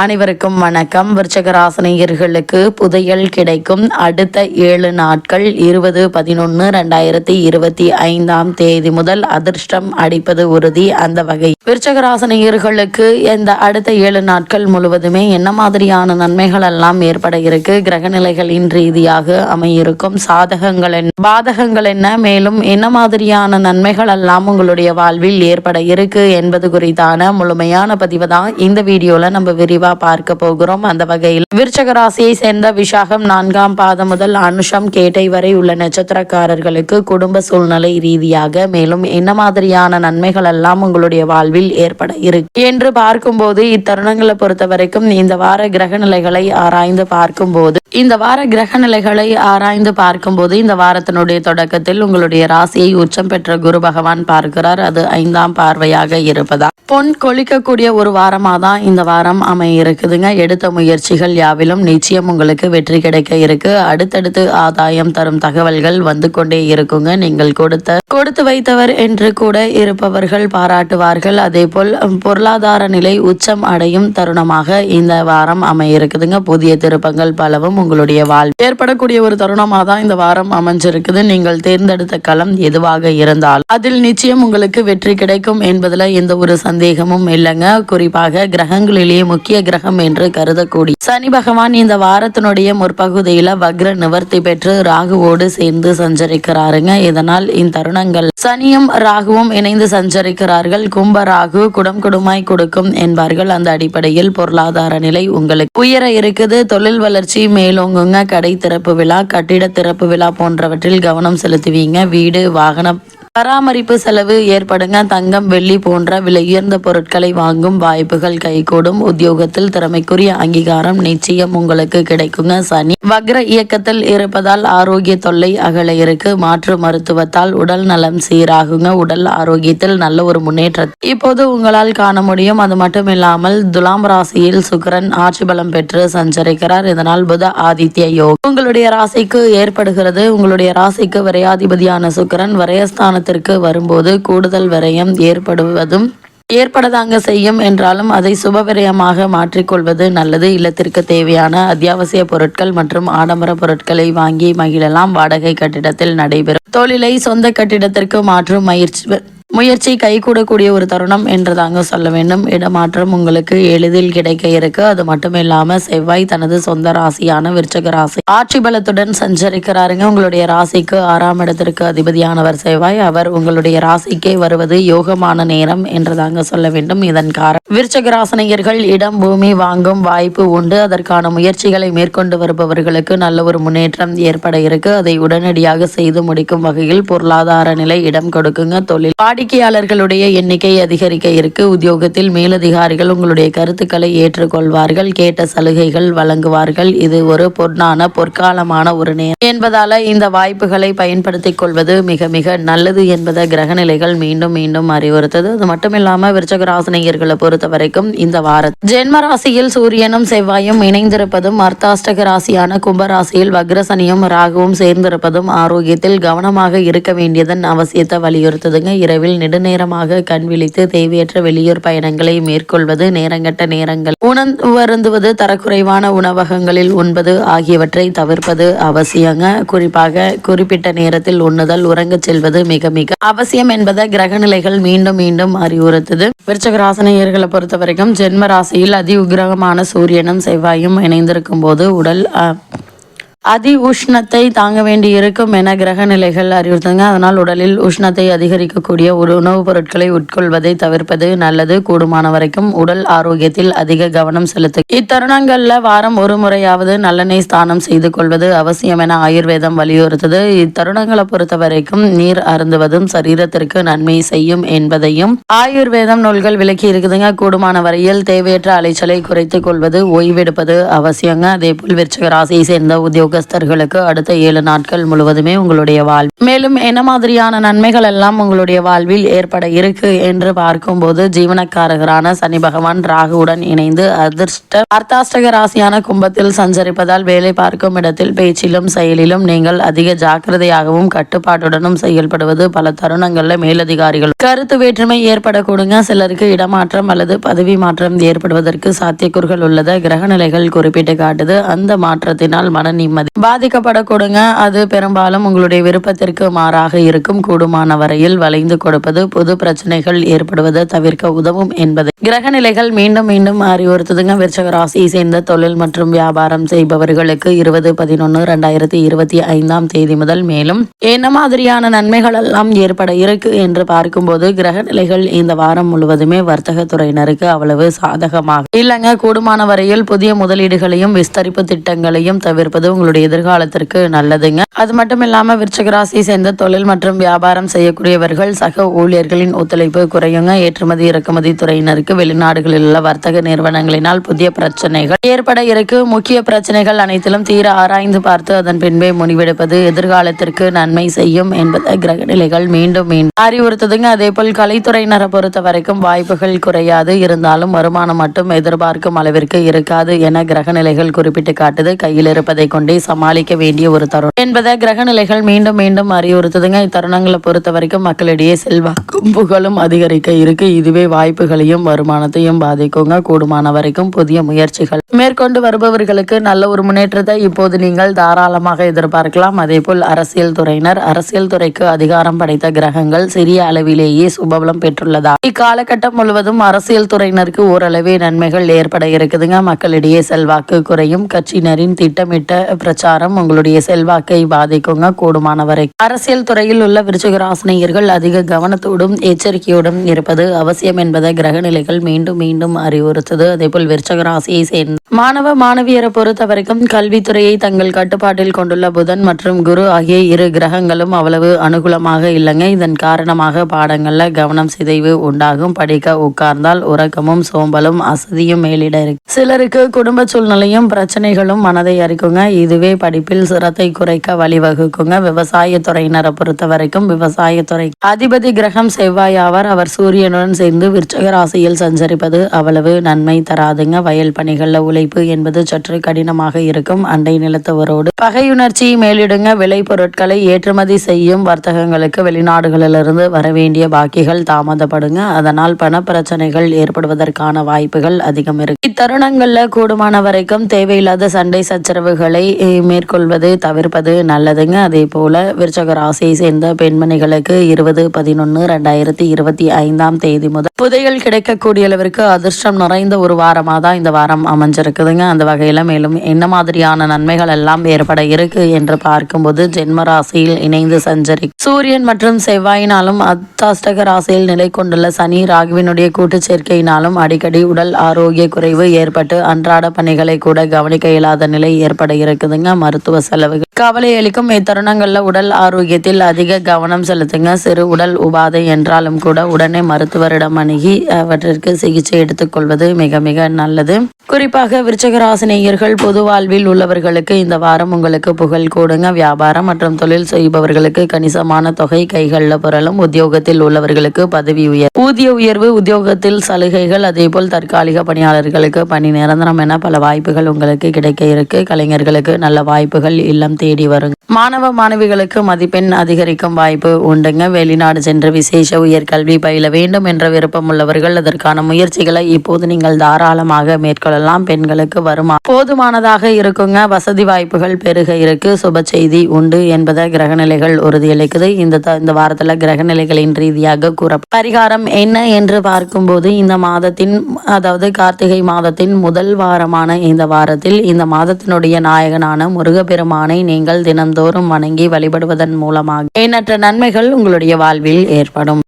அனைவருக்கும் வணக்கம். விருச்சிக ராசினியர்களுக்கு புதையல் கிடைக்கும். அடுத்த 7 நாட்கள் 20/11/2025 முதல் அதிர்ஷ்டம் அடிப்பது உறுதி. அந்த வகை விருச்சிக ராசினியர்களுக்கு இந்த அடுத்த 7 நாட்கள் முழுவதுமே என்ன மாதிரியான நன்மைகள் எல்லாம் ஏற்பட இருக்கு, கிரகநிலைகளின் ரீதியாக அமையிருக்கும் சாதகங்கள் என்ன, பாதகங்கள் என்ன, மேலும் என்ன மாதிரியான நன்மைகள் எல்லாம் உங்களுடைய வாழ்வில் ஏற்பட இருக்கு என்பது குறித்தான முழுமையான பதிவு தான் இந்த வீடியோல நம்ம விரிவா பார்க்க போகிறோம். அந்த வகையில் விருச்சிக ராசியை சேர்ந்த விசாகம் 4ஆம் பாதம் முதல் அனுஷம் கேட்டை வரை உள்ள நட்சத்திரக்காரர்களுக்கு குடும்ப சூழ்நிலை ரீதியாக மேலும் என்ன மாதிரியான நன்மைகள் எல்லாம் உங்களுடைய வாழ்வில் ஏற்பட இருக்கு என்று பார்க்கும்போது, இத்தருணங்களை பொறுத்த வரைக்கும் இந்த வார கிரக நிலைகளை ஆராய்ந்து பார்க்கும்போது இந்த வாரத்தினுடைய தொடக்கத்தில் உங்களுடைய ராசியை உச்சம் பெற்ற குரு பகவான் பார்க்கிறார். அது 5ஆம் பார்வையாக இருப்பதா பொன் கொளிக்கக்கூடிய ஒரு வாரமாக தான் இந்த வாரம் அமைய இருக்குதுங்க. எடுத்த முயற்சிகள் யாவிலும் நிச்சயம் உங்களுக்கு வெற்றி கிடைக்க இருக்கு. அடுத்தடுத்து ஆதாயம் தரும் தகவல்கள் வந்து கொண்டே இருக்குங்க. நீங்கள் கொடுத்து வைத்தவர் என்று கூட இருப்பவர்கள் பாராட்டுவார்கள். அதே போல் பொருளாதார நிலை உச்சம் அடையும் தருணமாக இந்த வாரம் அமைய இருக்குதுங்க. புதிய திருப்பங்கள் பலவும் உங்களுடைய வாழ்வில் ஏற்படக்கூடிய ஒரு தருணமாக தான் இந்த வாரம் அமைஞ்சிருக்குது. நீங்கள் தேர்ந்தெடுத்த களம் எதுவாக இருந்தால் அதில் நிச்சயம் உங்களுக்கு வெற்றி கிடைக்கும் என்பதுல எந்த ஒரு சந்தேகமும் இல்லைங்க. குறிப்பாக கிரகங்களிலேயே முக்கிய கிரகம் என்று கருதக்கூடிய சனி பகவான் இந்த வாரத்தினுடைய முற்பகுதியில வக்ர நிவர்த்தி பெற்று ராகுவோடு சேர்ந்து சஞ்சரிக்கிறாருங்க. இதனால் இந்த தருணங்கள் சனியும் ராகுவும் இணைந்து சஞ்சரிக்கிறார்கள். கும்ப ராகு குடுமாய் கொடுக்கும் என்பார்கள். அந்த அடிப்படையில் பொருளாதார நிலை உங்களுக்கு உயர இருக்குது. தொழில் வளர்ச்சி மேலோங்குங்க. கடை திறப்பு விழா, கட்டிட திறப்பு விழா போன்றவற்றில் கவனம் செலுத்துவீங்க. வீடு வாகன பராமரிப்பு செலவு ஏற்படுங்க. தங்கம் வெள்ளி போன்ற விலை உயர்ந்த பொருட்களை வாங்கும் வாய்ப்புகள் கைகூடும். உத்தியோகத்தில் திறமைக்குரிய அங்கீகாரம் நிச்சயம் உங்களுக்கு கிடைக்குங்க. சனி வக்ர இயக்கத்தில் இருப்பதால் ஆரோக்கிய தொல்லை அகல இருக்கு. மாற்று மருத்துவத்தால் உடல் நலம் சீராகுங்க. உடல் ஆரோக்கியத்தில் நல்ல ஒரு முன்னேற்றத்தை இப்போது உங்களால் காண முடியும். அது மட்டும் இல்லாமல் துலாம் ராசியில் சுக்கிரன் ஆட்சி பலம் பெற்று சஞ்சரிக்கிறார். இதனால் புத ஆதித்ய யோகம் உங்களுடைய ராசிக்கு ஏற்படுகிறது. உங்களுடைய ராசிக்கு விரையாதிபதியான சுக்கிரன் விரயஸ்தான வரும்போது கூடுதல் விரயம் ஏற்படதாங்க செய்யும். என்றாலும் அதை சுப விரயமாக மாற்றிக்கொள்வது நல்லது. இல்லத்திற்கு தேவையான அத்தியாவசிய பொருட்கள் மற்றும் ஆடம்பர பொருட்களை வாங்கி மகிழலாம். வாடகை கட்டிடத்தில் நடைபெறும் தொழிலை சொந்த கட்டிடத்திற்கு மாற்றும் முயற்சி கைகூடக்கூடிய ஒரு தருணம் என்றுதாங்க சொல்ல வேண்டும். இடமாற்றம் உங்களுக்கு எளிதில் கிடைக்க இருக்கு. அது மட்டும் இல்லாம செவ்வாய் தனது சொந்த ராசியான விருச்சிக ராசி ஆட்சி பலத்துடன் சஞ்சரிக்கிறாருங்க. உங்களுடைய ராசிக்கு 6ஆம் இடத்திற்கு அதிபதியானவர் செவ்வாய். அவர் உங்களுடைய ராசிக்கே வருவது யோகமான நேரம் என்றுதாங்க சொல்ல வேண்டும். இதன் காரணம் விருச்சிக ராசினியர்கள் இடம் பூமி வாங்கும் வாய்ப்பு உண்டு. அதற்கான முயற்சிகளை மேற்கொண்டு வருபவர்களுக்கு நல்ல ஒரு முன்னேற்றம் ஏற்பட இருக்கு. அதை உடனடியாக செய்து முடிக்கும் வகையில் பொருளாதார நிலை இடம் கொடுக்குங்க. தொழில் வாடிக்கையாளர்களுடைய எண்ணிக்கை அதிகரிக்க இருக்கு. உத்தியோகத்தில் மேலதிகாரிகள் உங்களுடைய கருத்துக்களை ஏற்றுக்கொள்வார்கள். கேட்ட சலுகைகள் வழங்குவார்கள். இது ஒரு பொற்காலமான ஒரு நேரம் என்பதால இந்த வாய்ப்புகளை பயன்படுத்திக் கொள்வது மிக மிக நல்லது என்பதை கிரகநிலைகள் மீண்டும் மீண்டும் அறிவுறுத்தது. அது மட்டும் இல்லாம விருச்சிக ராசினியர்களை பொறுத்த வரைக்கும் இந்த வாரம் ஜென்ம ராசியில் சூரியனும் செவ்வாயும் இணைந்திருப்பதும், அர்த்தாஷ்டக ராசியான கும்பராசியில் வக்ரசனியும் ராகுவும் சேர்ந்திருப்பதும் ஆரோக்கியத்தில் கவனமாக இருக்க வேண்டியதன் அவசியத்தை வலியுறுத்துதுங்க. இரவில் நெடுநேரமாக கண் விழித்து தேவையற்ற வெளியூர் பயணங்களை மேற்கொள்வது, நேரங்கட்ட நேரங்கள் உணர்ந்துவது, தரக்குறைவான உணவகங்களில் உண்பது ஆகியவற்றை தவிர்ப்பது அவசியங்க. குறிப்பாக குறிப்பிட்ட நேரத்தில் உண்ணுதல், உறங்கச் செல்வது மிக மிக அவசியம் என்பதை கிரகநிலைகள் மீண்டும் மீண்டும் அறிவுறுத்துது. விருச்சிக ராசினியர்களை பொறுத்த வரைக்கும் ஜென்ம ராசியில் அதி உக்கிரகமான சூரியனும் செவ்வாயும் இணைந்திருக்கும் போது உடல் அதி உஷ்ணத்தை தாங்க வேண்டி இருக்கும் என கிரக நிலைகள் அறிவுறுத்துங்க. அதனால் உடலில் உஷ்ணத்தை அதிகரிக்கக்கூடிய ஒரு உணவுப் பொருட்களை உட்கொள்வதை தவிர்ப்பது நல்லது. கூடுமான வரைக்கும் உடல் ஆரோக்கியத்தில் அதிக கவனம் செலுத்து. இத்தருணங்கள்ல வாரம் ஒரு முறையாவது நல்லெண்ணெய் ஸ்தானம் செய்து கொள்வது அவசியம் என ஆயுர்வேதம் வலியுறுத்தது. இத்தருணங்களை பொறுத்த வரைக்கும் நீர் அருந்துவதும் சரீரத்திற்கு நன்மை செய்யும் என்பதையும் ஆயுர்வேதம் நூல்கள் விளக்கி இருக்குதுங்க. கூடுமான வரையில் தேவையற்ற அலைச்சலை குறைத்துக் கொள்வது, ஓய்வெடுப்பது அவசியங்க. அதே போல் விருச்சிக ராசியை சேர்ந்த உத்தியோக உத்தியோகஸ்தர்களுக்கு அடுத்த 7 நாட்கள் முழுவதுமே உங்களுடைய வாழ்வில் மேலும் என்ன மாதிரியான நன்மைகள் எல்லாம் உங்களுடைய வாழ்வில் ஏற்பட இருக்கு என்று பார்க்கும்போது ஜீவனக்காரகரான சனி பகவான் ராகுவுடன் இணைந்து அர்த்தாஷ்டக ராசியான கும்பத்தில் சஞ்சரிப்பதால் வேலை பார்க்கும் இடத்தில் பேச்சிலும் செயலிலும் நீங்கள் அதிக ஜாக்கிரதையாகவும் கட்டுப்பாட்டுடனும் செயல்படுவது பல தருணங்கள்ல மேலதிகாரிகள் கருத்து வேற்றுமை ஏற்படக்கூடுங்க. சிலருக்கு இடமாற்றம் அல்லது பதவி மாற்றம் ஏற்படுவதற்கு சாத்தியக்கூறுகள் உள்ளத கிரக நிலைகள் குறிப்பிட்டு காட்டுது. அந்த மாற்றத்தினால் மன நிம்மதி பாதிக்கப்படக்கூடுங்க. அது பெரும்பாலும் உங்களுடைய விருப்பத்திற்கு மாறாக இருக்கும். கூடுமான வரையில் வளைந்து கொடுப்பது புது பிரச்சனைகள் ஏற்படுவதை தவிர்க்க உதவும் என்பதை கிரக நிலைகள் மீண்டும் மீண்டும் அறிவுறுத்துதுங்க. விருச்சக ராசியை சேர்ந்த தொழில் மற்றும் வியாபாரம் செய்பவர்களுக்கு 20/11/2025 தேதி முதல் மேலும் என்ன மாதிரியான நன்மைகள் எல்லாம் ஏற்பட இருக்கு என்று பார்க்கும்போது கிரக நிலைகள் இந்த வாரம் முழுவதுமே வர்த்தக துறையினருக்கு அவ்வளவு சாதகமாக இல்லைங்க. கூடுமான வரையில் புதிய முதலீடுகளையும் விஸ்தரிப்பு திட்டங்களையும் தவிர்ப்பது உங்களுடைய எதிர்காலத்திற்கு நல்லதுங்க. அது மட்டும் இல்லாம விருச்சக ராசியை சேர்ந்த தொழில் மற்றும் வியாபாரம் செய்யக்கூடியவர்கள் சக ஊழியர்களின் ஒத்துழைப்பு குறையுங்க. ஏற்றுமதி இறக்குமதி துறையினருக்கு வெளிநாடுகளில் உள்ள வர்த்தக நிறுவனங்களினால் புதிய பிரச்சனைகள் ஏற்பட இருக்கு. முக்கிய பிரச்சனைகள் அனைத்திலும் தீர ஆராய்ந்து பார்த்து அதன் பின்பே முடிவெடுப்பது எதிர்காலத்திற்கு நன்மை செய்யும் என்பதை கிரக நிலைகள் மீண்டும் அறிவுறுத்துதுங்க. அதே போல் கலைத்துறையினரை பொறுத்த வரைக்கும் வாய்ப்புகள் குறையாது, இருந்தாலும் வருமானம் மட்டும் எதிர்பார்க்கும் அளவிற்கு இருக்காது என கிரக நிலைகள் குறிப்பிட்டு காட்டுது. கையில் இருப்பதை கொண்டே சமாளிக்க வேண்டிய ஒரு தருணம் என்பதை கிரக நிலைகள் மீண்டும் அறிவுறுத்துதுங்க. இத்தருணங்களை பொறுத்த வரைக்கும் மக்களிடையே செல்வாக்கும் புகழும் அதிகரிக்க இருக்கு. இதுவே வாய்ப்புகளையும் வருமானத்தையும் பாதிக்குங்க. கூடுமான வரைக்கும் புதிய முயற்சிகள் மேற்கொண்டு வருபவர்களுக்கு நல்ல ஒரு முன்னேற்றத்தை இப்போது நீங்கள் தாராளமாக எதிர்பார்க்கலாம். அதே போல் அரசியல் துறையினர், அரசியல் துறைக்கு அதிகாரம் படைத்த கிரகங்கள் சிறிய அளவிலேயே சுபபலம் பெற்றுள்ளதா இக்காலகட்டம் முழுவதும் அரசியல் துறையினருக்கு ஓரளவே நன்மைகள் ஏற்பட இருக்குதுங்க. மக்களிடையே செல்வாக்கு குறையும். கட்சியினரின் திட்டமிட்ட பிரச்சாரம் உங்களுடைய செல்வாக்கை பாதிக்குங்க. கூடுமான வரை அரசியல் துறையில் உள்ள விருச்சிக ராசினியர்கள் அதிக கவனத்தோடும் எச்சரிக்கையோடும் இருப்பது அவசியம் என்பதை கிரக நிலைகள் மீண்டும் அறிவுறுத்தது. அதேபோல் விருச்சிக ராசியை சேர்ந்த மாணவ மாணவியரை பொறுத்த வரைக்கும் கல்வித்துறையை தங்கள் கட்டுப்பாட்டில் கொண்டுள்ள புதன் மற்றும் குரு ஆகிய இரு கிரகங்களும் அவ்வளவு அனுகூலமாக இல்லைங்க. இதன் காரணமாக பாடங்கள்ல கவனம் சிதைவு உண்டாகும். படிக்க உட்கார்ந்தால் உறக்கமும் சோம்பலும் அசதியும் மேலிட இருக்கு. சிலருக்கு குடும்ப சூழ்நிலையும் பிரச்சனைகளும் மனதை அரிக்குங்க. இதுவே படிப்பில் சிரத்தை குறைக்க வழிவகுக்குங்க. விவசாய துறையினரை பொறுத்த வரைக்கும் விவசாயத்துறை அதிபதி கிரகம் செவ்வாய் ஆவார். அவர் சூரியனுடன் சேர்ந்து விருச்சிக ராசியில் சஞ்சரிப்பது அவ்வளவு நன்மை தராதுங்க. வயல் பணிகள்ல உழைப்பு என்பது சற்று கடினமாக இருக்கும். அண்டை நிலத்தவரோடு பகையுணர்ச்சி மேலிடுங்க. விளை பொருட்களை ஏற்றுமதி செய்யும் வர்த்தகங்களுக்கு வெளிநாடுகளிலிருந்து வரவேண்டிய பாக்கிகள் தாமதப்படுங்க. அதனால் பண பிரச்சனைகள் ஏற்படுவதற்கான வாய்ப்புகள் அதிகம் இருக்கு. இத்தருணங்கள்ல கூடுமான வரைக்கும் தேவையில்லாத சண்டை சச்சரவுகளை மேற்கொள்வது தவிர்ப்பது நல்லதுங்க. அதே போல விருச்சிக ராசியை சேர்ந்த பெண்மணிகளுக்கு 20/11/2025 தேதி முதல் புதையல் கிடைக்கக்கூடிய அளவிற்கு அதிர்ஷ்டம் நிறைந்த ஒரு வாரமாக தான் இந்த வாரம் அமைஞ்சிருக்குதுங்க. அந்த வகையில மேலும் என்ன மாதிரியான நன்மைகள் எல்லாம் ஏற்பட இருக்கு என்று பார்க்கும்போது ஜென்ம ராசியில் இணைந்து சஞ்சரி சூரியன் மற்றும் செவ்வாயினாலும் அர்த்தாஷ்டக ராசியில் நிலை கொண்டுள்ள சனி ராகுவினுடைய கூட்டு சேர்க்கையினாலும் அடிக்கடி உடல் ஆரோக்கிய குறைவு ஏற்பட்டு அன்றாட பணிகளை கூட கவனிக்க இயலாத நிலை ஏற்பட இருக்குதுங்க. மருத்துவ செலவுகள் கவலை அளிக்கும். இத்தருணங்கள்ல உடல் ஆரோக்கியத்தில் அதிக கவனம் செலுத்துங்க. சிறு உடல் உபாதை என்றாலும் கூட உடனே மருத்துவரிடம் அணுகி அவற்றிற்கு சிகிச்சை எடுத்துக்கொள்வது மிக மிக நல்லது. குறிப்பாக விருச்சிக ராசினியர்கள் பொது வாழ்வில் உள்ளவர்களுக்கு இந்த வாரம் உங்களுக்கு புகழ் கூடுங்க. வியாபாரம் மற்றும் தொழில் செய்பவர்களுக்கு கணிசமான தொகை கைகளில் புரளும். உத்தியோகத்தில் உள்ளவர்களுக்கு பதவி ஊதிய உயர்வு, உத்தியோகத்தில் சலுகைகள், அதே போல் தற்காலிக பணியாளர்களுக்கு பணி நிரந்தரம் என பல வாய்ப்புகள் உங்களுக்கு கிடைக்க இருக்கு. கலைஞர்களுக்கு நல்ல வாய்ப்புகள் இல்லம் தேடி வரும். மாணவ மாணவிகளுக்கு மதிப்பெண் அதிகரிக்கும் வாய்ப்பு உண்டுங்க. வெளிநாடு சென்று விசேஷ உயர்கல்வி பயில வேண்டும் என்ற விருப்பம் உள்ளவர்கள் அதற்கான முயற்சிகளை இப்போது நீங்கள் தாராளமாக மேற்கொள்ளலாம். பெண்களுக்கு வருமானம் போதுமானதாக இருக்குங்க. வசதி வாய்ப்புகள் பெருக இருக்கு. சுப செய்தி உண்டு என்பதை கிரகநிலைகள் உறுதியளிக்குது. இந்த வாரத்துல கிரகநிலைகளின் ரீதியாக கூற பரிகாரம் என்ன என்று பார்க்கும்போது இந்த மாதத்தின் அதாவது கார்த்திகை மாதத்தின் முதல் வாரமான இந்த வாரத்தில் இந்த மாதத்தினுடைய நாயகனான முருகப்பெருமானை நீங்கள் தினந்தோறும் வணங்கி வழிபடுவதன் மூலமாக எண்ணற்ற நன்மைகள் உங்களுடைய வாழ்வில் ஏற்படும்.